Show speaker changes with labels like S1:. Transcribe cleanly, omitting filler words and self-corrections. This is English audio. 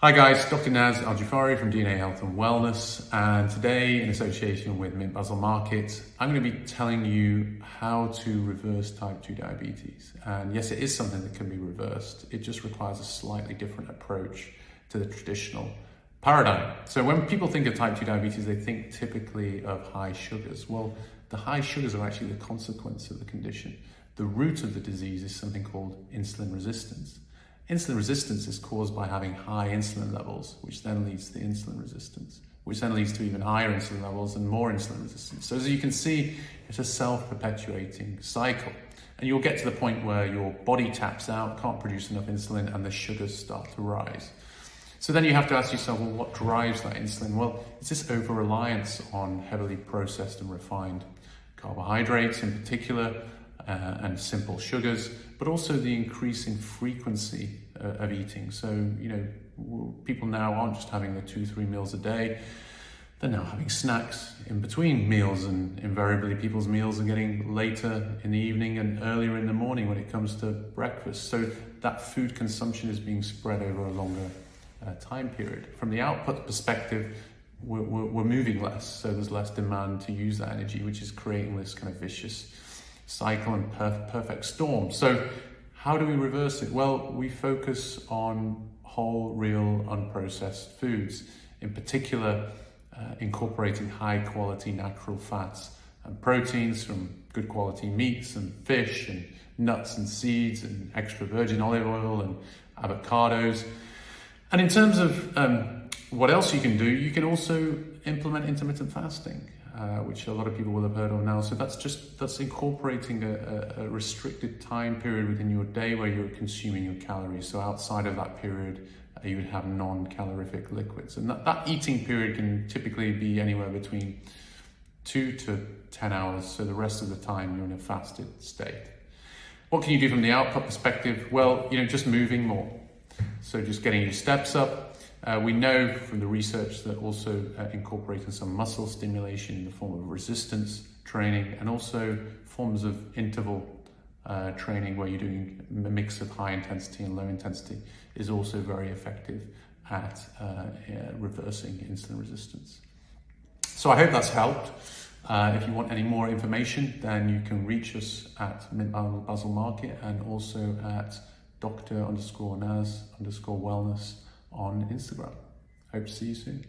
S1: Hi guys, Dr. Nas Al Jafari from DNA Health and Wellness, and today in association with Basil Market, I'm going to be telling you how to reverse type 2 diabetes. And yes, it is something that can be reversed. It just requires a slightly different approach to the traditional paradigm. So when people think of type 2 diabetes, they think typically of high sugars. Well, the high sugars are actually the consequence of the condition. The root of the disease is something called insulin resistance. Insulin resistance is caused by having high insulin levels, which then leads to insulin resistance, which then leads to even higher insulin levels and more insulin resistance. So as you can see, it's a self-perpetuating cycle. And you'll get to the point where your body taps out, can't produce enough insulin, and the sugars start to rise. So then you have to ask yourself, well, what drives that insulin? Well, it's this over-reliance on heavily processed and refined carbohydrates in particular, and simple sugars, but also the increasing frequency of eating. So, people now aren't just having the 2-3 meals a day, they're now having snacks in between meals, and invariably people's meals are getting later in the evening and earlier in the morning when it comes to breakfast. So that food consumption is being spread over a longer time period. From the output perspective, we're moving less, so there's less demand to use that energy, which is creating this kind of vicious cycle and perfect storm. So how do we reverse it? Well, we focus on whole, real, unprocessed foods, in particular incorporating high quality natural fats and proteins from good quality meats and fish and nuts and seeds and extra virgin olive oil and avocados. And in terms of what else you can do, you can also implement intermittent fasting, which a lot of people will have heard of now. So that's incorporating a restricted time period within your day where you're consuming your calories. So outside of that period, you would have non-calorific liquids. And that eating period can typically be anywhere between 2 to 10 hours. So the rest of the time you're in a fasted state. What can you do from the output perspective? Well, just moving more. So just getting your steps up. We know from the research that also incorporating some muscle stimulation in the form of resistance training and also forms of interval training where you're doing a mix of high intensity and low intensity is also very effective at reversing insulin resistance. So I hope that's helped. If you want any more information, then you can reach us at Basil Market and also at Dr.Nas_Wellness on Instagram. Hope to see you soon.